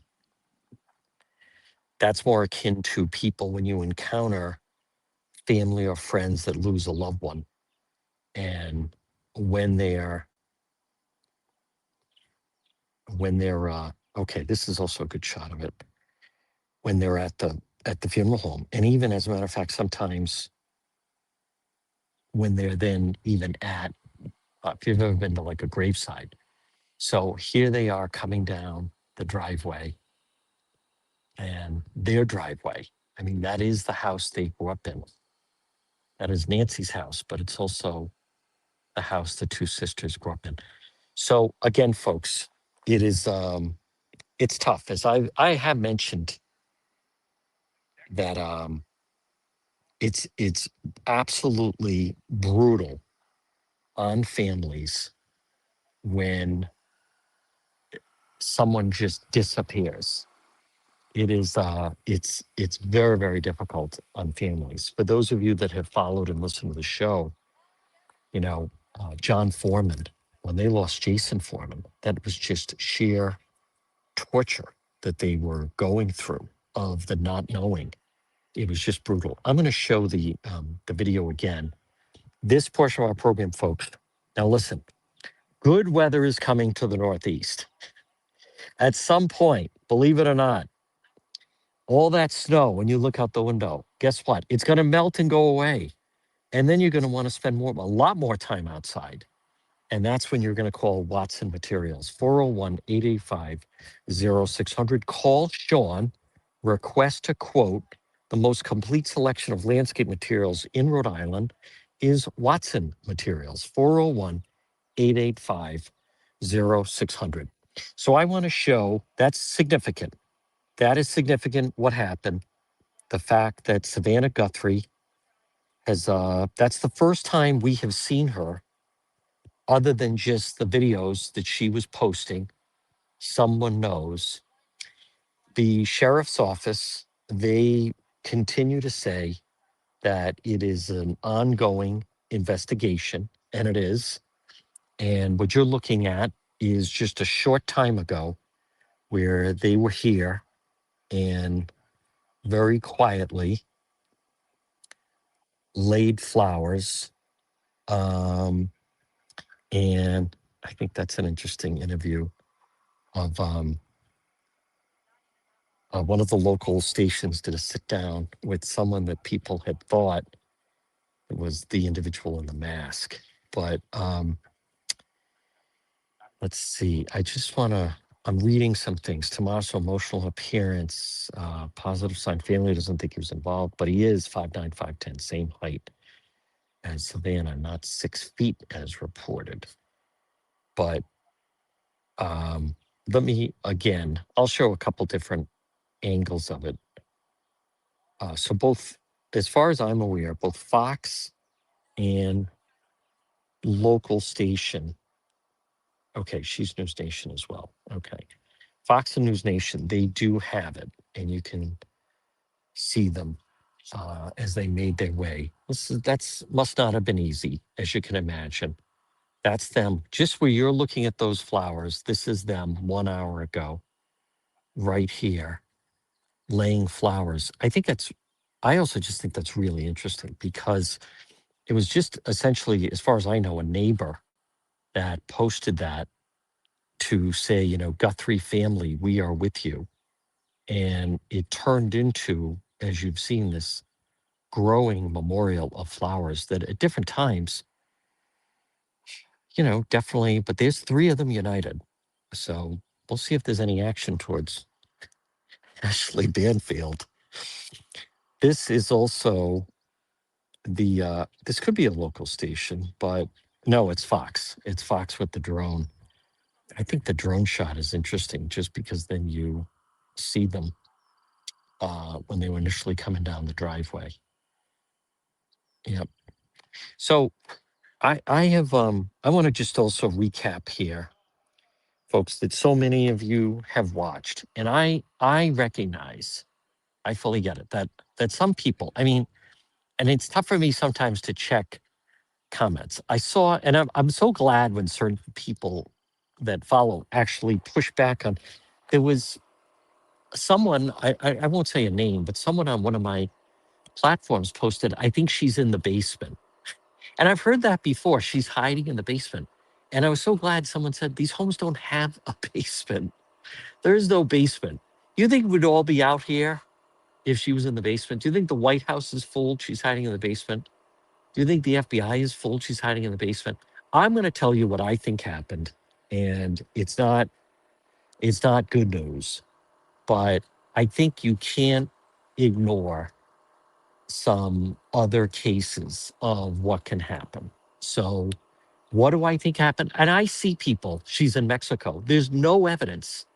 people when you encounter family or friends that lose a loved one, and when they're okay, this is also a good shot of it, when they're at the funeral home. And even, as a matter of fact, sometimes when they're then even at, if you've ever been to like a graveside, so here they are coming down the driveway, and their driveway, I mean, that is the house they grew up in. That is Nancy's house, but it's also the house the two sisters grew up in. So again, folks, it is it's tough. As I have mentioned that it's absolutely brutal on families when someone just disappears. It is it's very, very difficult on families. For those of you that have followed and listened to the show, John Foreman, when they lost Jason Foreman, that was just sheer torture that they were going through, of the not knowing. It was just brutal. I'm going to show the video again. This portion of our program, folks. Now listen, Good weather is coming to the Northeast. At some point, believe it or not, all that snow, when you look out the window, guess what? It's going to melt and go away. And then you're going to want to spend a lot more time outside. And that's when you're going to call Watson Materials, 401 885 0600. Call Sean, request a quote. The most complete selection of landscape materials in Rhode Island is Watson Materials, 401 885 0600. So I want to show that's significant. That is significant. What happened? The fact that Savanna Guthrie has, that's the first time we have seen her other than just the videos that she was posting. Someone knows. The sheriff's office, they continue to say that it is an ongoing investigation, and it is. And what you're looking at is just a short time ago where they were here and very quietly laid flowers. And I think that's an interesting interview of one of the local stations did a sit down with someone that people had thought was the individual in the mask. But let's see. I just want to. I'm reading some things. Tommaso, emotional appearance, positive sign. Family doesn't think he was involved, but he is 5'9", 5'10", same height as Savannah, not 6 feet as reported. But let me again. I'll show a couple different angles of it. So both, as far as I'm aware, both Fox and local station. Okay, she's News Nation as well. Okay. Fox and News Nation, they do have it, and you can see them as they made their way. That's must not have been easy, as you can imagine. That's them. Just where you're looking at those flowers, this is them 1 hour ago, right here, laying flowers. I also just think that's really interesting because it was just essentially, as far as I know, a neighbor that posted that to say, Guthrie family, we are with you. And it turned into, as you've seen, this growing memorial of flowers that at different times, definitely, but there's 3 of them united. So we'll see if there's any action towards Ashley Banfield. This is also this could be a local station, but no, it's Fox. It's Fox with the drone. I think the drone shot is interesting just because then you see them when they were initially coming down the driveway. Yep. So I have I want to just also recap here, folks, that so many of you have watched, and I recognize, I fully get it that some people, I mean, and it's tough for me sometimes to check comments. I saw, and I'm so glad when certain people that follow actually push back on. There was someone, I won't say a name, but someone on one of my platforms posted, I think she's in the basement. And I've heard that before. She's hiding in the basement. And I was so glad someone said these homes don't have a basement. There is no basement. You think we'd all be out here if she was in the basement? Do you think the White House is full? She's hiding in the basement. Do you think the FBI is full? She's hiding in the basement. I'm going to tell you what I think happened, and it's not good news, but I think you can't ignore some other cases of what can happen. So, what do I think happened? And I see people, she's in Mexico. There's no evidence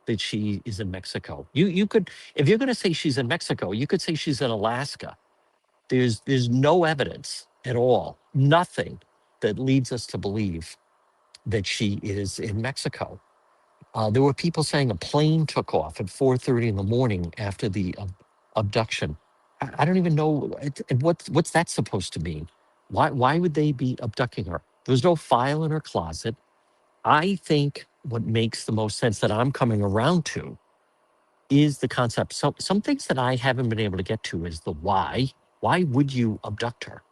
that she is in Mexico. You could, if you're going to say she's in Mexico, you could say she's in Alaska. There's no evidence at all, nothing that leads us to believe that she is in Mexico. There were people saying a plane took off at 4:30 in the morning after the abduction. I don't even know what's that supposed to mean. Why would they be abducting her? There's no file in her closet. I think what makes the most sense that I'm coming around to is the concept. Some things that I haven't been able to get to is the why. Why would you abduct her?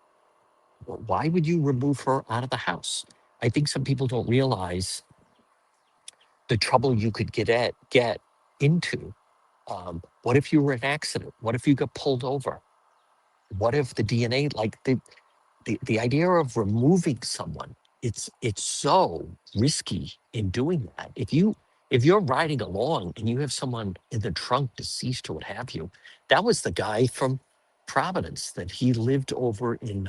Why would you remove her out of the house? I think some people don't realize the trouble you could get into. What if you were in an accident? What if you got pulled over? What if the DNA, like the idea of removing someone, it's so risky in doing that. If you're riding along and you have someone in the trunk deceased or what have you, that was the guy from Providence that he lived over in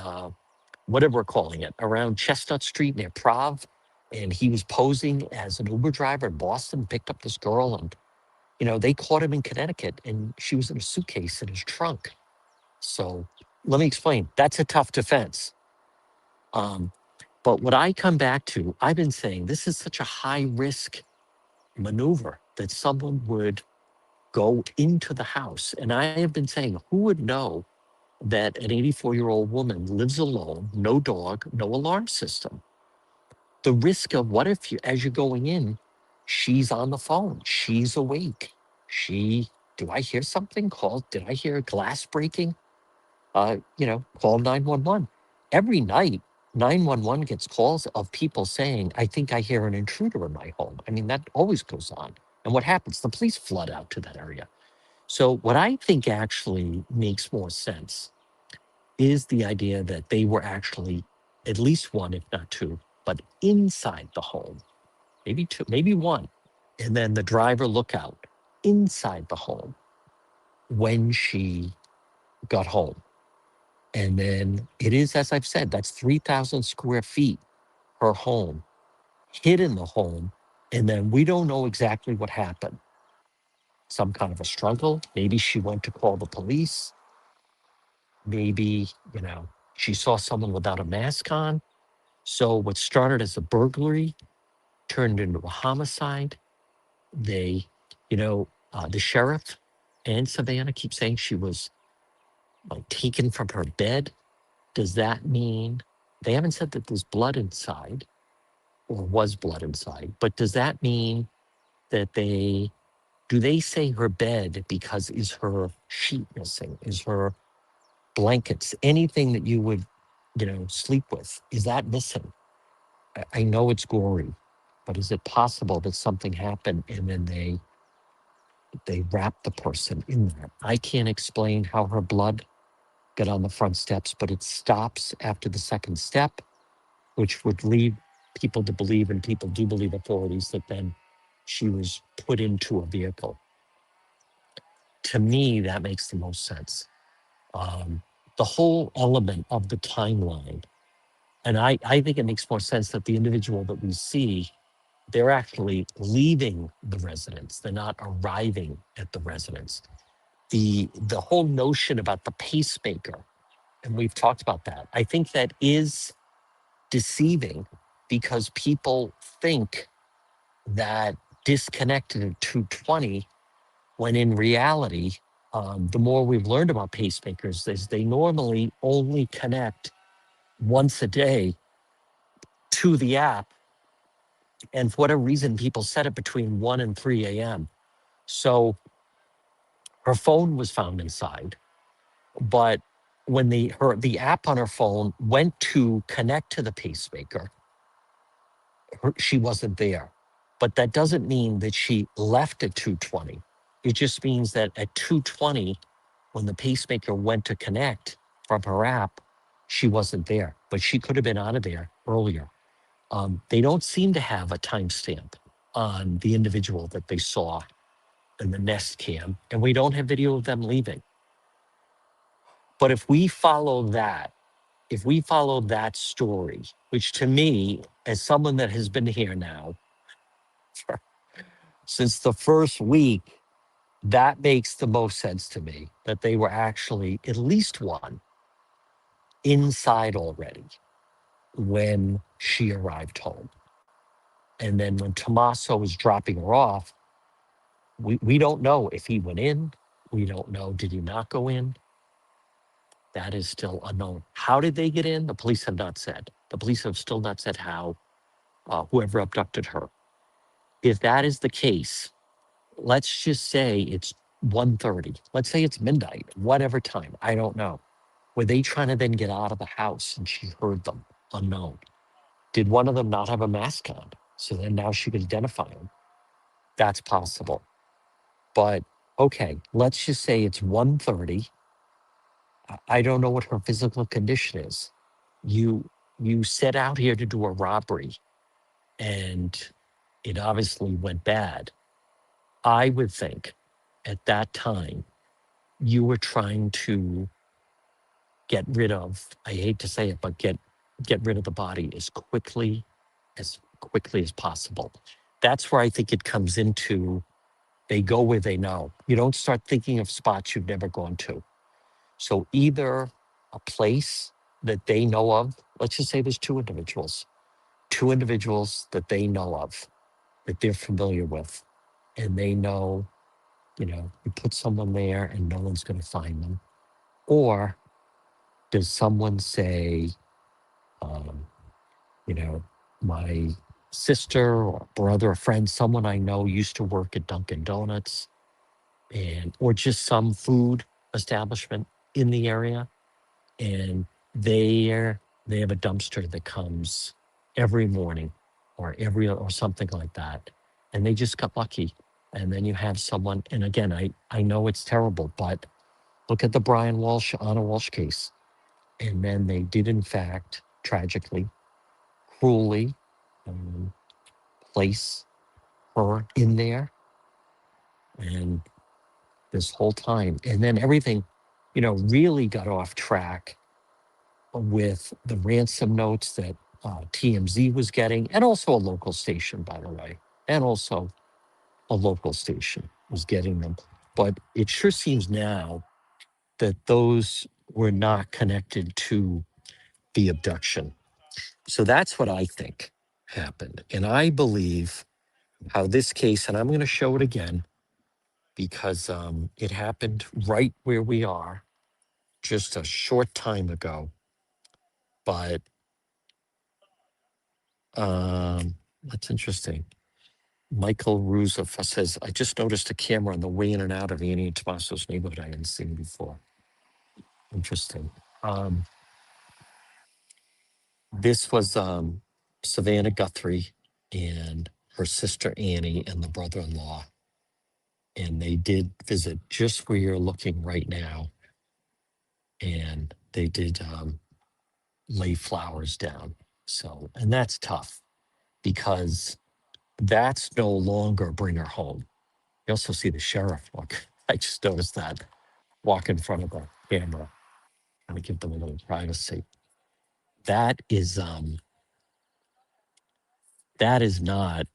whatever we're calling it, around Chestnut Street near Prov. And he was posing as an Uber driver in Boston, picked up this girl, and they caught him in Connecticut and she was in a suitcase in his trunk. So let me explain. That's a tough defense. Um, but what I come back to, I've been saying this is such a high risk maneuver that someone would go into the house. And I have been saying, who would know that an 84-year-old woman lives alone, no dog, no alarm system? The risk of what if as you're going in, she's on the phone, she's awake. Do I hear something? Did I hear glass breaking? Call 911. Every night, 911 gets calls of people saying, I think I hear an intruder in my home. I mean, that always goes on. And what happens? The police flood out to that area. So what I think actually makes more sense is the idea that they were actually at least one, if not two, but inside the home, maybe two, maybe one. And then the driver lookout inside the home when she got home. And then it is, as I've said, that's 3,000 square feet, her home, hid in the home. And then we don't know exactly what happened. Some kind of a struggle. Maybe she went to call the police. Maybe, she saw someone without a mask on. So what started as a burglary turned into a homicide. The sheriff and Savannah keep saying she was like taken from her bed. Does that mean they haven't said that there's blood inside or was blood inside, but does that mean that do they say her bed because is her sheet missing? Is her blankets, anything that you would, sleep with, is that missing? I know it's gory, but is it possible that something happened and then they wrapped the person in there? I can't explain how her blood got on the front steps, but it stops after the second step, which would lead people to believe, and people do believe authorities, that then she was put into a vehicle. To me, that makes the most sense. The whole element of the timeline, and I think it makes more sense that the individual that we see, they're actually leaving the residence. They're not arriving at the residence. The whole notion about the pacemaker, and we've talked about that, I think that is deceiving because people think that disconnected at 220, when in reality, the more we've learned about pacemakers is they normally only connect once a day to the app. And for whatever reason, people set it between 1 and 3 a.m. So her phone was found inside, but when the app on her phone went to connect to the pacemaker, she wasn't there. But that doesn't mean that she left at 220. It just means that at 220, when the pacemaker went to connect from her app, she wasn't there. But she could have been out of there earlier. They don't seem to have a timestamp on the individual that they saw in the Nest cam, and we don't have video of them leaving. But if we follow that story, which to me, as someone that has been here now since the first week, that makes the most sense to me, that they were actually at least one inside already when she arrived home. And then when Tommaso was dropping her off, we don't know if he went in. We don't know, did he not go in? That is still unknown. How did they get in? The police have not said. The police have still not said how, whoever abducted her. If that is the case, let's just say it's 1:30. Let's say it's midnight, whatever time, I don't know. Were they trying to then get out of the house and she heard them? Unknown. Did one of them not have a mask on? So then now she could identify him. That's possible. But okay, let's just say it's 1:30. I don't know what her physical condition is. You set out here to do a robbery, and it obviously went bad. I would think at that time you were trying to get rid of, I hate to say it, but get rid of the body as quickly as possible. That's where I think it comes into, they go where they know. You don't start thinking of spots you've never gone to. So either a place that they know of, let's just say there's two individuals that they know of, that they're familiar with, and they know, you put someone there and no one's going to find them. Or does someone say, um, my sister or brother or friend, someone I know used to work at Dunkin' Donuts, or just some food establishment in the area, and they have a dumpster that comes every morning or something like that, and they just got lucky. And then you have someone, and again, I know it's terrible, but look at the Anna Walsh case. And then they did, in fact, tragically, cruelly, um, place her in there. And this whole time, and then everything, really got off track with the ransom notes that TMZ was getting, and also a local station, by the way, and also a local station was getting them. But it sure seems now that those were not connected to the abduction. So that's what I think happened. And I believe how this case, and I'm going to show it again because it happened right where we are just a short time ago. But that's interesting. Michael Ruza says, I just noticed a camera on the way in and out of Annie and Tomaso's neighborhood I hadn't seen before. Interesting. This was Savanna Guthrie and her sister Annie and the brother-in-law. And they did visit just where you're looking right now. And they did lay flowers down. So, and that's tough because that's no longer bring her home. You also see the sheriff look. I just noticed that walk in front of the camera, trying to give them a little privacy. That is not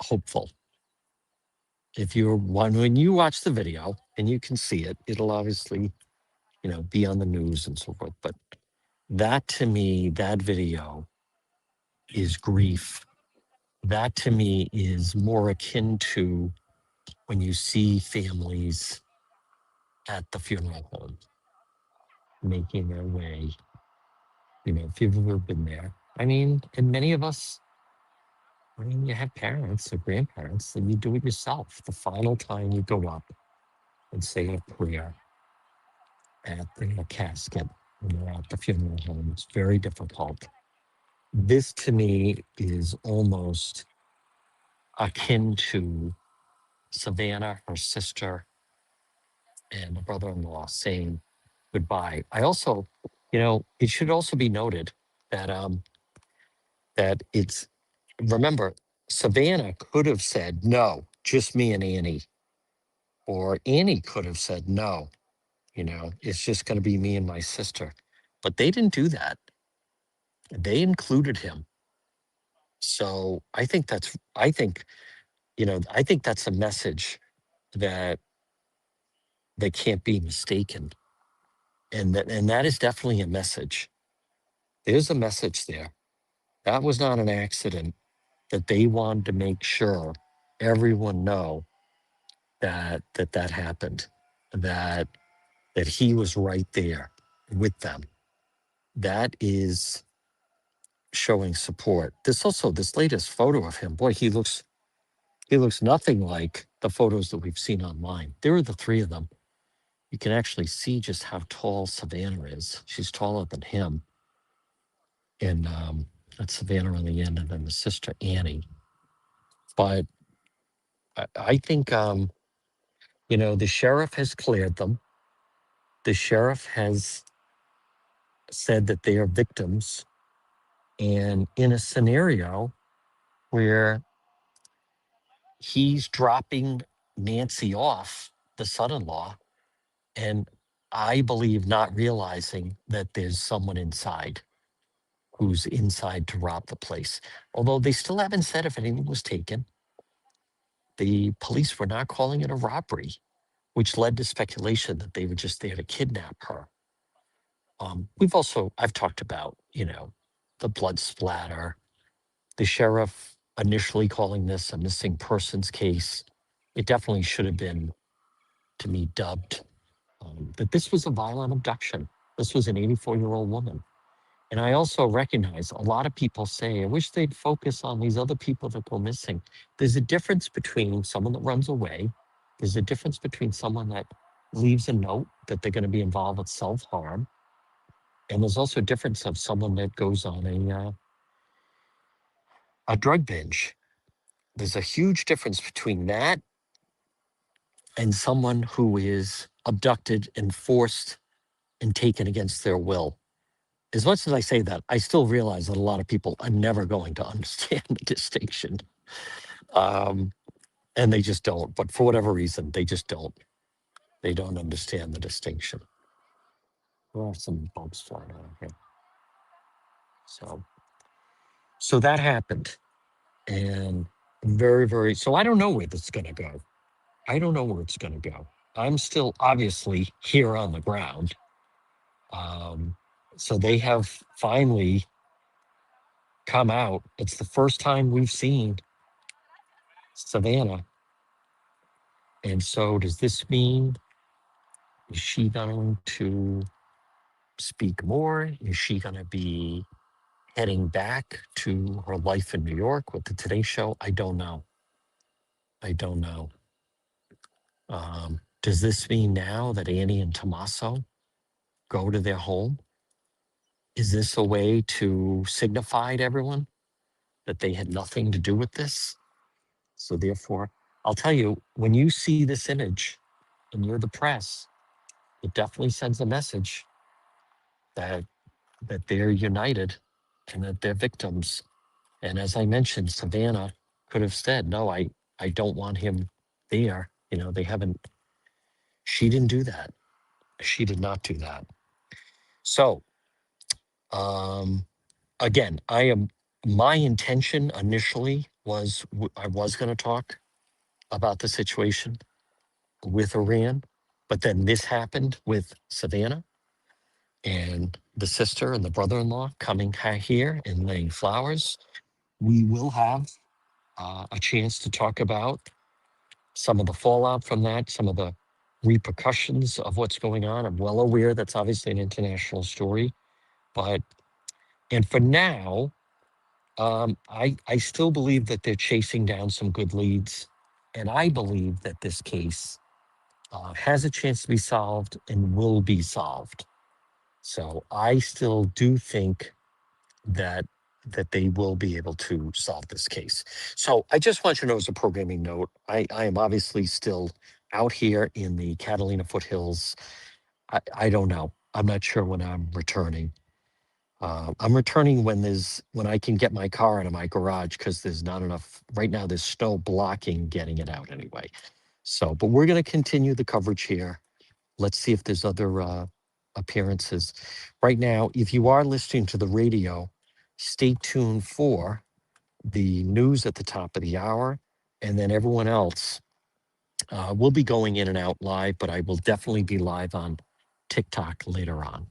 hopeful. If you're when you watch the video and you can see it, it'll obviously, be on the news and so forth. But that to me, that video is grief. That to me is more akin to when you see families at the funeral home making their way. If you've ever been there. I mean, and many of us, you have parents or grandparents, and you do it yourself. The final time you go up and say a prayer at the casket when you're at the funeral home, it's very difficult. This to me is almost akin to Savannah, her sister, and the brother-in-law saying goodbye. I also, it should also be noted that it's, remember, Savannah could have said no, just me and Annie, or Annie could have said no, it's just going to be me and my sister. But they didn't do that. They included him. So I think that's a message that can't be mistaken. And that is definitely a message. There's a message there. That was not an accident, that they wanted to make sure everyone know that happened, that he was right there with them. That is showing support. This latest photo of him, boy, he looks nothing like the photos that we've seen online. There are the three of them. You can actually see just how tall Savannah is. She's taller than him. And That's Savannah on the end, and then the sister Annie. But I think the sheriff has cleared them. The sheriff has said that they are victims, and in a scenario where he's dropping Nancy off, the son-in-law, and I believe not realizing that there's someone inside who's inside to rob the place. Although they still haven't said if anything was taken. The police were not calling it a robbery, which led to speculation that they were just there to kidnap her. I've talked about, the blood splatter, the sheriff initially calling this a missing persons case. It definitely should have been, to me, dubbed that this was a violent abduction. This was an 84-year-old woman. And I also recognize a lot of people say, I wish they'd focus on these other people that go missing. There's a difference between someone that runs away. There's a difference between someone that leaves a note that they're going to be involved with self-harm. And there's also a difference of someone that goes on a drug binge. There's a huge difference between that and someone who is abducted and forced and taken against their will. As much as I say that, I still realize that a lot of people are never going to understand the distinction. And they just don't. But for whatever reason, they just don't. They don't understand the distinction. There are some bugs flying around here. So that happened. And very, very, so I don't know where this is going to go. I don't know where it's going to go. I'm still obviously here on the ground. So they have finally come out. It's the first time we've seen Savannah. And so does this mean, is she going to speak more? Is she going to be heading back to her life in New York with the Today Show? I don't know. Does this mean now that Annie and Tommaso go to their home? Is this a way to signify to everyone that they had nothing to do with this? So therefore, I'll tell you, when you see this image and you're the press, it definitely sends a message that they're united and that they're victims. And as I mentioned, Savannah could have said, no, I don't want him there. They haven't, she didn't do that. She did not do that. So, again, my intention initially was I was going to talk about the situation with Iran, but then this happened with Savannah and the sister and the brother-in-law coming here and laying flowers. We will have a chance to talk about some of the fallout from that, some of the repercussions of what's going on. I'm well aware that's obviously an international story, and for now, I still believe that they're chasing down some good leads, and I believe that this case has a chance to be solved and will be solved. So I still do think that they will be able to solve this case. So I just want you to know as a programming note, I am obviously still out here in the Catalina foothills. I don't know. I'm not sure when I'm returning. I'm returning when I can get my car out of my garage because there's not enough right now. There's snow blocking getting it out anyway. So, but we're going to continue the coverage here. Let's see if there's other appearances. Right now, if you are listening to the radio, stay tuned for the news at the top of the hour, and then everyone else will be going in and out live, but I will definitely be live on TikTok later on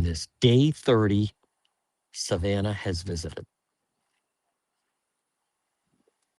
this day 30. Savannah has visited.